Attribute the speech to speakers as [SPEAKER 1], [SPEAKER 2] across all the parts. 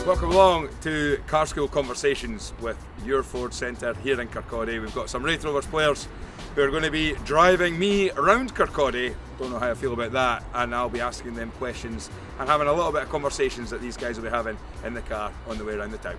[SPEAKER 1] Welcome along to CarSchool Conversations with your Ford Centre here in Kirkcaldy. We've got some Raith Rovers players who are going to be driving me around Kirkcaldy. Don't know how I feel about that, and I'll be asking them questions and having a little bit of conversations that these guys will be having in the car on the way around the town.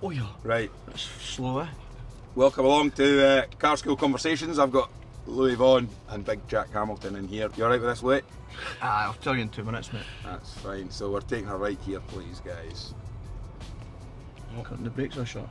[SPEAKER 2] Oh yeah.
[SPEAKER 1] Right.
[SPEAKER 2] Slow, eh?
[SPEAKER 1] Welcome along to CarSchool Conversations. I've got Louis Vaughan and Big Jack Hamilton in here. You alright with this, Louis?
[SPEAKER 2] I'll tell you in 2 minutes, mate.
[SPEAKER 1] That's fine. So we're taking a right here, please, guys.
[SPEAKER 2] The brakes are shut.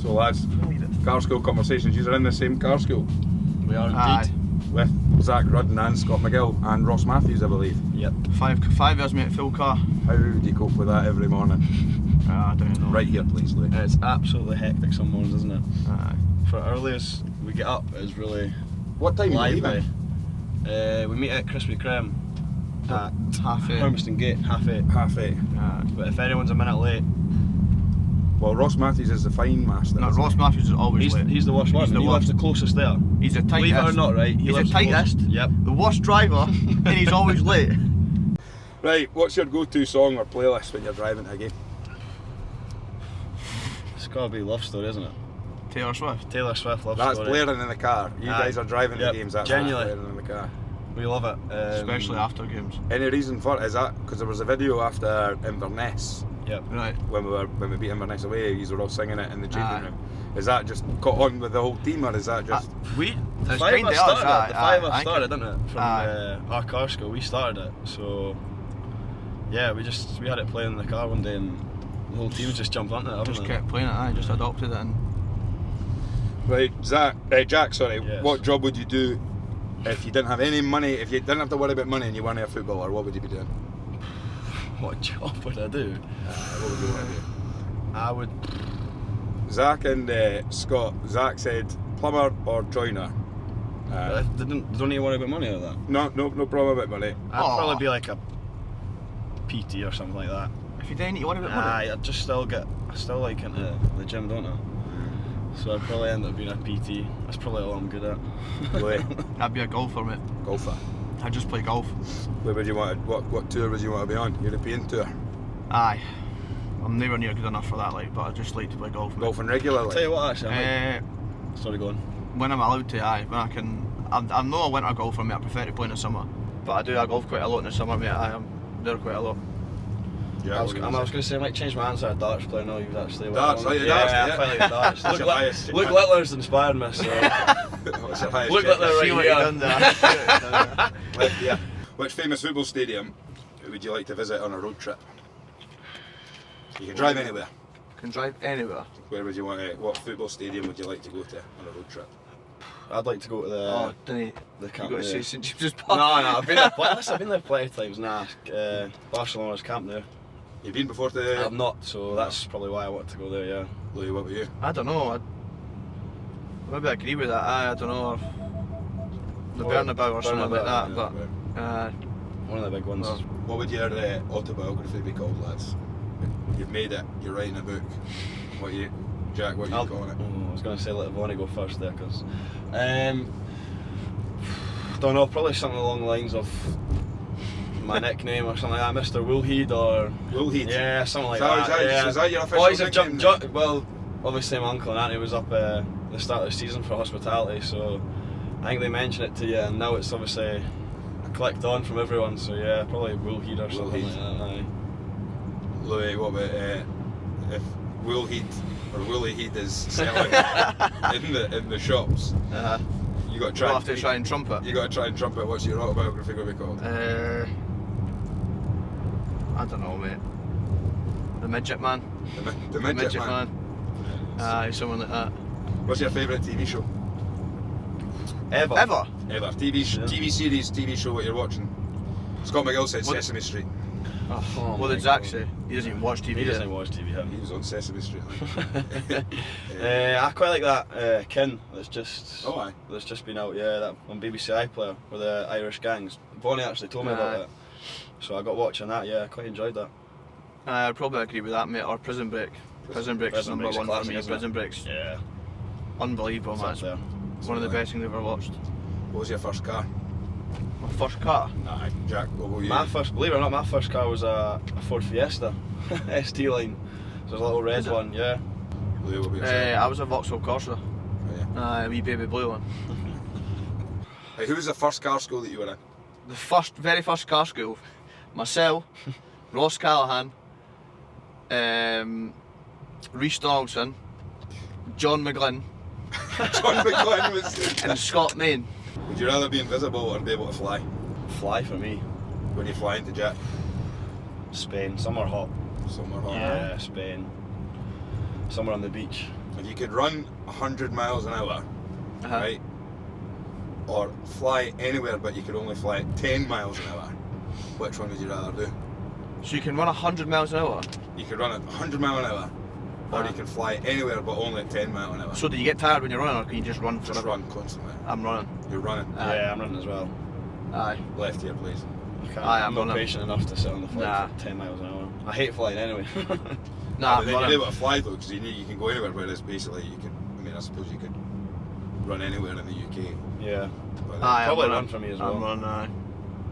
[SPEAKER 1] So lads, CarSchool Conversations, you are in the same car school
[SPEAKER 2] We are indeed.
[SPEAKER 1] with Zach Rudden and Scott McGill and Ross Matthews, I believe.
[SPEAKER 2] Yep. Five years, mate, full car.
[SPEAKER 1] How do you cope with that every morning?
[SPEAKER 2] I don't know.
[SPEAKER 1] Right here, please, Louis.
[SPEAKER 3] It's absolutely hectic some mornings, isn't it?
[SPEAKER 2] Aye.
[SPEAKER 3] For earliest we get up is really
[SPEAKER 1] What time are you
[SPEAKER 3] lively.
[SPEAKER 1] leaving?
[SPEAKER 3] We meet at Krispy Kreme at
[SPEAKER 2] 8:30.
[SPEAKER 3] Hermiston Gate, 8:30.
[SPEAKER 1] 8:30.
[SPEAKER 3] But if anyone's a minute late,
[SPEAKER 1] Well, Ross Matthews is the fine master.
[SPEAKER 2] No,
[SPEAKER 1] isn't
[SPEAKER 2] Ross Matthews is always late.
[SPEAKER 3] he's the worst one.
[SPEAKER 2] He's the
[SPEAKER 3] He lives
[SPEAKER 2] worst.
[SPEAKER 3] the closest there.
[SPEAKER 2] He's the tightest.
[SPEAKER 3] Believe it or not, right?
[SPEAKER 2] He's the
[SPEAKER 3] lives
[SPEAKER 2] tightest.
[SPEAKER 3] closest. Yep.
[SPEAKER 2] The worst driver, and he's always late.
[SPEAKER 1] he? Right, what's your go-to song or playlist when you're driving to a game?
[SPEAKER 3] It's got to be Love Story, isn't it?
[SPEAKER 2] Taylor Swift.
[SPEAKER 3] Taylor Swift Love
[SPEAKER 1] That's
[SPEAKER 3] Story.
[SPEAKER 1] blaring in the car. You
[SPEAKER 3] Aye.
[SPEAKER 1] guys are driving
[SPEAKER 3] Yep.
[SPEAKER 1] the games, that's
[SPEAKER 3] Genuinely.
[SPEAKER 1] blaring in the car.
[SPEAKER 3] We love it.
[SPEAKER 2] Especially after games.
[SPEAKER 1] Any reason for it? Is that because there was a video after Inverness
[SPEAKER 3] Yep.
[SPEAKER 2] Right.
[SPEAKER 1] when we beat Inverness away, you were all singing it in the changing
[SPEAKER 2] Aye.
[SPEAKER 1] room. Is that just caught on with the whole team, or is that just...
[SPEAKER 3] We
[SPEAKER 2] It's
[SPEAKER 3] five
[SPEAKER 2] kinda
[SPEAKER 3] of us
[SPEAKER 2] us,
[SPEAKER 3] started
[SPEAKER 2] aye,
[SPEAKER 3] it. The five of
[SPEAKER 2] aye,
[SPEAKER 3] us started, didn't it? From
[SPEAKER 2] aye.
[SPEAKER 3] our car school, we started it. So yeah, we had it playing in the car one day, and the whole team just jumped onto it. haven't
[SPEAKER 2] Just
[SPEAKER 3] they?
[SPEAKER 2] kept playing it, just adopted it. And
[SPEAKER 1] Right, Jack, sorry,
[SPEAKER 3] Yes.
[SPEAKER 1] what job would you do if you didn't have any money, if you didn't have to worry about money and you weren't a footballer, what would you be doing?
[SPEAKER 3] What job would I do?
[SPEAKER 1] What would you want to do?
[SPEAKER 3] I would.
[SPEAKER 1] Zach and Scott, Zach said plumber or joiner.
[SPEAKER 3] They don't need to worry about money like that.
[SPEAKER 1] No problem about money.
[SPEAKER 3] I'd
[SPEAKER 2] Aw.
[SPEAKER 3] probably be like a PT or something like that.
[SPEAKER 2] if you didn't need to worry about money,
[SPEAKER 3] Aye, I still like into the gym, don't I? So I'd probably end up being a PT. That's probably all I'm good at.
[SPEAKER 1] Louis,
[SPEAKER 2] I'd be a golfer, mate.
[SPEAKER 1] golfer.
[SPEAKER 2] I just play golf.
[SPEAKER 1] Where would you want? What tour would you want to be on? European tour.
[SPEAKER 2] Aye. I'm nowhere near good enough for that, like, but I just like to play golf. Mate.
[SPEAKER 1] Golfing regularly.
[SPEAKER 3] Tell you what, actually, sorry, go on.
[SPEAKER 2] When I'm allowed to, aye. When I can. I'm not a winter golfer, mate. I prefer to play in the summer. But I do. I golf quite a lot in the summer, mate. I'm there quite a lot.
[SPEAKER 1] Yeah,
[SPEAKER 3] I was going to say I might change my answer to darts player. No, you've actually went
[SPEAKER 1] Darts,
[SPEAKER 3] wrong.
[SPEAKER 1] like the
[SPEAKER 3] yeah,
[SPEAKER 1] darts,
[SPEAKER 3] I
[SPEAKER 1] yeah.
[SPEAKER 3] quite like darts.
[SPEAKER 1] What's your highest?
[SPEAKER 3] Luke Littler's inspired me. So
[SPEAKER 1] What's your highest
[SPEAKER 3] Look
[SPEAKER 1] check?
[SPEAKER 3] at the
[SPEAKER 2] See what you done there. See what you done there.
[SPEAKER 1] Yeah. Which famous football stadium would you like to visit on a road trip? You can drive anywhere.
[SPEAKER 2] Can drive anywhere.
[SPEAKER 1] Where would you want to? What football stadium would you like to go to on a road trip?
[SPEAKER 3] I'd like to go to the
[SPEAKER 2] Oh, didn't you?
[SPEAKER 3] the
[SPEAKER 2] You
[SPEAKER 3] camp.
[SPEAKER 2] got to say
[SPEAKER 3] there.
[SPEAKER 2] St James's
[SPEAKER 3] No,
[SPEAKER 2] Park.
[SPEAKER 3] I've been there. I've been there plenty of times. Nah, Barcelona's camp there.
[SPEAKER 1] You've been before to?
[SPEAKER 3] I've not, so that's probably why I want to go there. Yeah.
[SPEAKER 1] Louis, what about you?
[SPEAKER 2] I don't know. Maybe I agree with that. I don't know. The Bernabeu or something like that.
[SPEAKER 3] Bernabeu,
[SPEAKER 2] But
[SPEAKER 3] One of the big ones.
[SPEAKER 2] Well,
[SPEAKER 1] What would your autobiography be called, lads? You've made it. You're writing a book. Jack? What are you calling it?
[SPEAKER 3] I was going to say let Vaughan go first there, because don't know. Probably something along the lines of my nickname or something like that, Mr. Woolheed or
[SPEAKER 1] Woolheed.
[SPEAKER 3] yeah, something like
[SPEAKER 1] Is
[SPEAKER 3] that. Yeah.
[SPEAKER 1] Is that your official
[SPEAKER 3] Boys have
[SPEAKER 1] nickname?
[SPEAKER 3] jumped. Well, obviously my uncle and auntie was up the start of the season for hospitality, so I think they mentioned it to you, and now it's obviously clicked on from everyone. So yeah, probably Woolheed or something like that. Aye.
[SPEAKER 1] Louis, what about if Woolheed or Woollyheed is selling in the shops? You got to
[SPEAKER 2] we'll have to try and trump it.
[SPEAKER 1] You got to try and trump it. What's your autobiography going to be called?
[SPEAKER 2] I don't know, mate. The Midget Man.
[SPEAKER 1] The Midget Man.
[SPEAKER 2] Aye, someone like that.
[SPEAKER 1] What's your favourite TV show?
[SPEAKER 3] Ever.
[SPEAKER 1] TV series, TV show what you're watching? Scott McGill said Sesame Street.
[SPEAKER 2] Oh, what did Zach say? He doesn't even watch TV.
[SPEAKER 3] He doesn't watch TV.
[SPEAKER 1] He was on Sesame Street.
[SPEAKER 3] I quite like that Kin that's just
[SPEAKER 1] aye.
[SPEAKER 3] that's just been out. Yeah, that on BBC iPlayer with the Irish gangs. Vaughan actually told me about that, so I got watching that. Yeah, I quite enjoyed that.
[SPEAKER 2] I'd probably agree with that, mate. Or Prison Break. Prison Break's
[SPEAKER 3] Prison
[SPEAKER 2] number
[SPEAKER 3] Break's
[SPEAKER 2] one
[SPEAKER 3] classic,
[SPEAKER 2] for me.
[SPEAKER 3] isn't it?
[SPEAKER 2] Prison Break's
[SPEAKER 3] Yeah,
[SPEAKER 2] unbelievable, man.
[SPEAKER 3] it's up there.
[SPEAKER 2] One of the best things I've ever watched.
[SPEAKER 1] What was your first car?
[SPEAKER 2] My first car.
[SPEAKER 1] Aye, Jack, what about you?
[SPEAKER 3] My first, believe it or not, my first car was a Ford Fiesta, ST line. So it was a little red one, yeah.
[SPEAKER 1] Lou, what about yourself?
[SPEAKER 2] I was a Vauxhall Corsa.
[SPEAKER 1] Oh, yeah.
[SPEAKER 2] A wee baby blue one.
[SPEAKER 1] Hey, who was the first car school that you were in?
[SPEAKER 2] The very first car school. Myself, Ross Callahan, Rhys Donaldson, John McGlynn,
[SPEAKER 1] John McGlynn was.
[SPEAKER 2] and Scott Main.
[SPEAKER 1] Would you rather be invisible or be able to fly?
[SPEAKER 3] Fly for me.
[SPEAKER 1] When you fly into jet?
[SPEAKER 3] Spain, somewhere hot.
[SPEAKER 1] Somewhere hot.
[SPEAKER 3] Yeah, Spain. Somewhere on the beach.
[SPEAKER 1] If you could run 100 miles an hour, right? Or fly anywhere but you could only fly at 10 miles an hour, which one would you rather do?
[SPEAKER 2] So you can run 100 miles an hour?
[SPEAKER 1] You could run at 100 miles an hour, or you can fly anywhere but only at 10 miles an hour.
[SPEAKER 2] So do you get tired when you're running, or can you just run forever?
[SPEAKER 1] Just run constantly.
[SPEAKER 2] I'm running.
[SPEAKER 1] You're running.
[SPEAKER 3] Yeah, I'm running as well.
[SPEAKER 2] Aye.
[SPEAKER 1] Left here, please.
[SPEAKER 3] I'm not patient enough to sit on the flight
[SPEAKER 2] Nah.
[SPEAKER 3] for 10 miles an hour. I hate flying anyway.
[SPEAKER 2] Nah,
[SPEAKER 1] but then
[SPEAKER 2] I'm
[SPEAKER 1] you're able
[SPEAKER 2] running.
[SPEAKER 1] to fly though, because you can go anywhere, whereas basically you can, I suppose you could run anywhere in the UK.
[SPEAKER 3] Yeah.
[SPEAKER 1] But
[SPEAKER 2] Aye,
[SPEAKER 3] Probably
[SPEAKER 2] I'm
[SPEAKER 3] run
[SPEAKER 2] running.
[SPEAKER 3] for me as well.
[SPEAKER 2] I'm running, aye.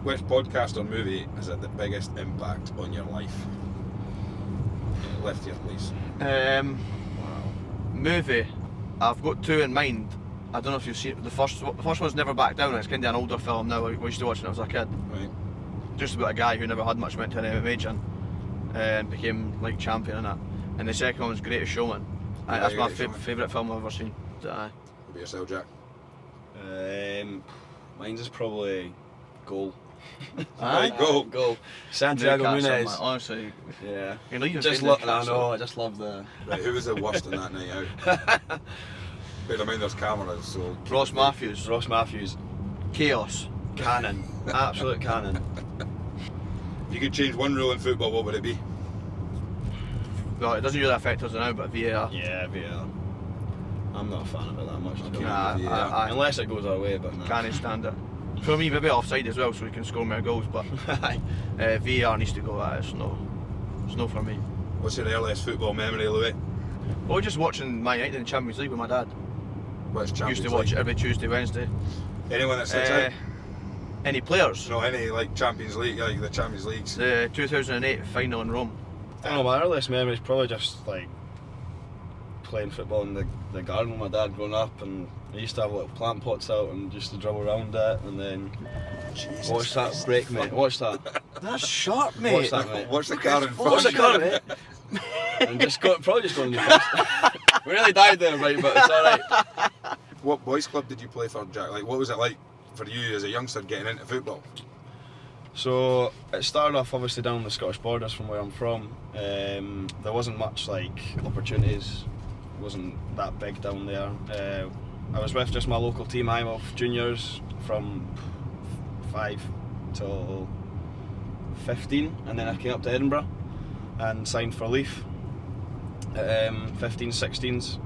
[SPEAKER 1] which podcast or movie has had the biggest impact on your life? Left here, please.
[SPEAKER 2] Movie. I've got two in mind. I don't know if you've seen it. The first one's Never Back Down. It's kind of an older film now. We used to watch it when I was a kid.
[SPEAKER 1] Right.
[SPEAKER 2] Just about a guy who never had much, went to an MMA gym and became like champion in it. And the second one was Greatest Showman.
[SPEAKER 1] Yeah,
[SPEAKER 2] That's my
[SPEAKER 1] Greatest Showman.
[SPEAKER 2] favourite film I've ever seen. Aye.
[SPEAKER 1] What about yourself, Jack?
[SPEAKER 3] Mine's is probably Goal.
[SPEAKER 1] Right, go.
[SPEAKER 3] Goal. Santiago
[SPEAKER 2] Newcastle,
[SPEAKER 3] Muniz.
[SPEAKER 2] man, honestly,
[SPEAKER 3] Yeah.
[SPEAKER 2] you know, even
[SPEAKER 3] Just
[SPEAKER 2] saying
[SPEAKER 3] love. I
[SPEAKER 2] Newcastle.
[SPEAKER 3] know. I just love the.
[SPEAKER 1] Right, who was the worst on that night out? Bear in mind there's cameras, so...
[SPEAKER 2] Ross Matthews.
[SPEAKER 3] Ross Matthews.
[SPEAKER 2] Chaos.
[SPEAKER 3] Cannon. Absolute cannon.
[SPEAKER 1] If you could change one rule in football, what would it be?
[SPEAKER 2] Well, it doesn't really affect us now, but VAR.
[SPEAKER 3] Yeah, VAR. I'm not a fan of it that much.
[SPEAKER 1] Okay.
[SPEAKER 2] Nah,
[SPEAKER 1] VAR.
[SPEAKER 2] I
[SPEAKER 3] Unless it goes our way, but nah.
[SPEAKER 2] can't stand it. For me, maybe offside as well, so we can score more goals. But VAR needs to go. It's no for me.
[SPEAKER 1] What's your earliest football memory, Louis?
[SPEAKER 2] Well, just watching Man United in the Champions League with my dad.
[SPEAKER 1] Which Champions
[SPEAKER 2] Used to watch
[SPEAKER 1] League?
[SPEAKER 2] it every Tuesday, Wednesday.
[SPEAKER 1] Anyone that sits out?
[SPEAKER 2] Any players?
[SPEAKER 1] No, any like Champions League, like the Champions Leagues.
[SPEAKER 2] The 2008 final in Rome.
[SPEAKER 3] I don't know, my earliest memory is probably just like playing football in the garden with my dad growing up, and I used to have little plant pots out and just to dribble around it, and then watch that break, mate. Watch that.
[SPEAKER 2] That's sharp, mate.
[SPEAKER 3] Watch that, mate.
[SPEAKER 1] Watch the car in
[SPEAKER 3] Watch
[SPEAKER 1] front.
[SPEAKER 3] the car, mate. And just probably just going to the We really died there, right? But it's alright.
[SPEAKER 1] What boys club did you play for, Jack? Like, what was it like for you as a youngster getting into football?
[SPEAKER 3] So it started off obviously down the Scottish borders from where I'm from. There wasn't much like opportunities. It wasn't that big down there. I was with just my local team, High Juniors, from 5 till 15, and then I came up to Edinburgh and signed for Leith. 15s, 16s,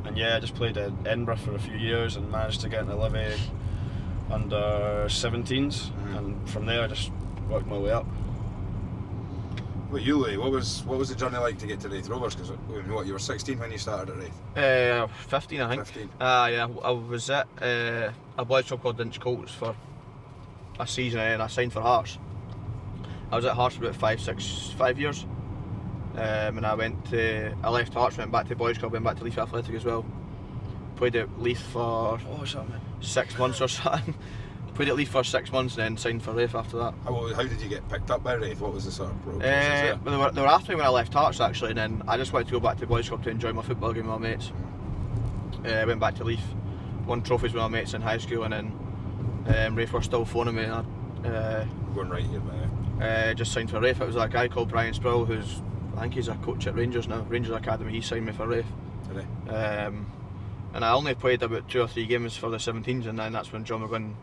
[SPEAKER 3] and yeah, I just played at Edinburgh for a few years and managed to get into Livy under 17s, and from there I just worked my way up.
[SPEAKER 1] What you, Louis? What was the journey like to get to Raith Rovers? Because what, you were 16 when you started at Raith?
[SPEAKER 2] 15, I think.
[SPEAKER 1] 15.
[SPEAKER 2] Yeah, I was at a boys' club called Dinch Colts for a season, and I signed for Hearts. I was at Hearts for about 5 years, and I left Hearts, went back to boys' club, went back to Leith Athletic as well. Played at Leith for 6 months or something. Played at Leith for 6 months and then signed for Raith after that.
[SPEAKER 1] How did you get picked up by Raith? What was the sort of process there?
[SPEAKER 2] Well, they were after me when I left Hearts actually, and then I just wanted to go back to boys' club to enjoy my football game with my mates. Went back to Leith, won trophies with my mates in high school, and then Raith were still phoning me. And
[SPEAKER 1] I'm going right here, man.
[SPEAKER 2] just signed for Raith. It was a guy called Brian Sproul, I think he's a coach at Rangers now, Rangers Academy. He signed me for Raith.
[SPEAKER 1] Did he?
[SPEAKER 2] And I only played about 2 or 3 games for the 17s, and then that's when John McGlynn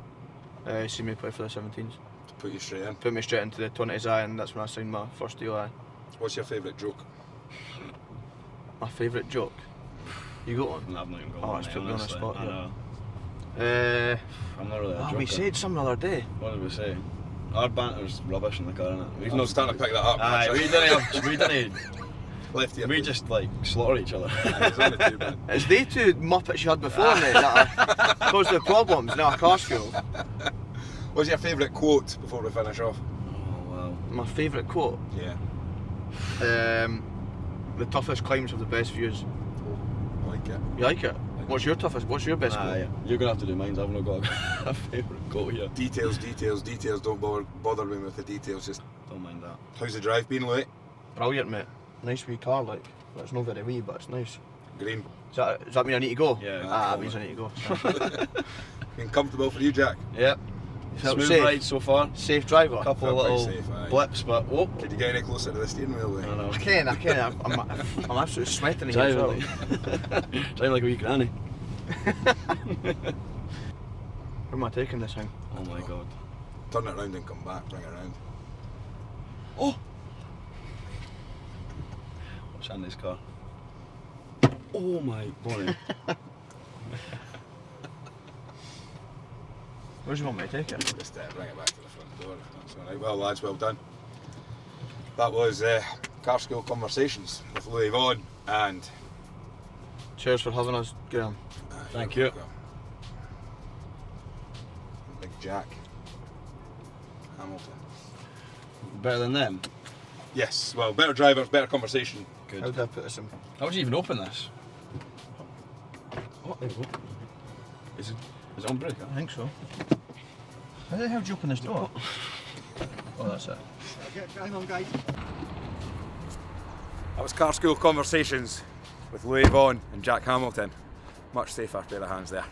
[SPEAKER 2] seen me play for the 17s.
[SPEAKER 1] To put you straight in.
[SPEAKER 2] Put me straight into the 20s, and that's when I signed my first deal.
[SPEAKER 1] What's your favourite joke?
[SPEAKER 2] My favourite joke? You got one?
[SPEAKER 3] I've not even got
[SPEAKER 2] Oh,
[SPEAKER 3] one.
[SPEAKER 2] it's put me on the spot.
[SPEAKER 3] I know.
[SPEAKER 2] I'm
[SPEAKER 3] not really a joker.
[SPEAKER 2] We said some the other day.
[SPEAKER 3] What did we say? Our banter's rubbish in the car, innit?
[SPEAKER 1] We've not starting to pick that up.
[SPEAKER 3] Aye, we didn't.
[SPEAKER 1] Left
[SPEAKER 3] We just like slaughter each other.
[SPEAKER 1] It's only two, man.
[SPEAKER 2] It's they two Muppets you had before, mate, that caused the problems in our car school.
[SPEAKER 1] What's your favourite quote before we finish off?
[SPEAKER 3] Oh wow.
[SPEAKER 2] My favourite quote?
[SPEAKER 1] Yeah.
[SPEAKER 2] The toughest climbs have the best views.
[SPEAKER 1] I like it.
[SPEAKER 2] You like it? What's your best quote?
[SPEAKER 3] Yeah. You're gonna have to do mine. I've not got a favourite quote here.
[SPEAKER 1] Details. Don't bother me with the details. Just
[SPEAKER 3] Don't mind that.
[SPEAKER 1] how's the drive been, Louis?
[SPEAKER 2] Brilliant, mate. Nice wee car, like. Well, it's not very wee, but it's nice.
[SPEAKER 1] Green.
[SPEAKER 2] Does that mean I need to go?
[SPEAKER 3] Yeah.
[SPEAKER 2] That means I need to go.
[SPEAKER 1] Been comfortable for you, Jack?
[SPEAKER 3] Yep.
[SPEAKER 2] Felt
[SPEAKER 3] Smooth
[SPEAKER 2] safe.
[SPEAKER 3] ride so far.
[SPEAKER 2] Safe driver.
[SPEAKER 3] A couple
[SPEAKER 1] Felt
[SPEAKER 3] of
[SPEAKER 1] pretty
[SPEAKER 3] little
[SPEAKER 1] safe, aye.
[SPEAKER 3] blips, but whoa.
[SPEAKER 1] Could you get any closer to the steering wheel, Louis?
[SPEAKER 3] I don't know.
[SPEAKER 2] I can. I'm absolutely sweating here.
[SPEAKER 3] Driving
[SPEAKER 2] Well.
[SPEAKER 3] like a wee granny.
[SPEAKER 2] Where am I taking this thing?
[SPEAKER 3] Oh my god.
[SPEAKER 1] Turn it around and come back. Bring it around.
[SPEAKER 3] Oh! What's in this car? Oh my boy.
[SPEAKER 2] Where do you want me to take it?
[SPEAKER 1] Just bring it back to the front door. That's all right. Well, lads, well done. That was CarSchool Conversations with Louis Vaughan and.
[SPEAKER 2] Cheers for having us, Graham.
[SPEAKER 3] Thank you.
[SPEAKER 1] Big Jack Hamilton.
[SPEAKER 3] Better than them?
[SPEAKER 1] Yes, well, better drivers, better conversation.
[SPEAKER 3] Good.
[SPEAKER 2] How did I put this in?
[SPEAKER 3] How would you even open this? Oh, there we go. Is it on brake?
[SPEAKER 2] I think so. How the hell did you open this door? Oh, that's it.
[SPEAKER 4] Hang on, guys.
[SPEAKER 1] That was CarSchool Conversations with Louis Vaughan and Jack Hamilton. Much safer pair of hands there.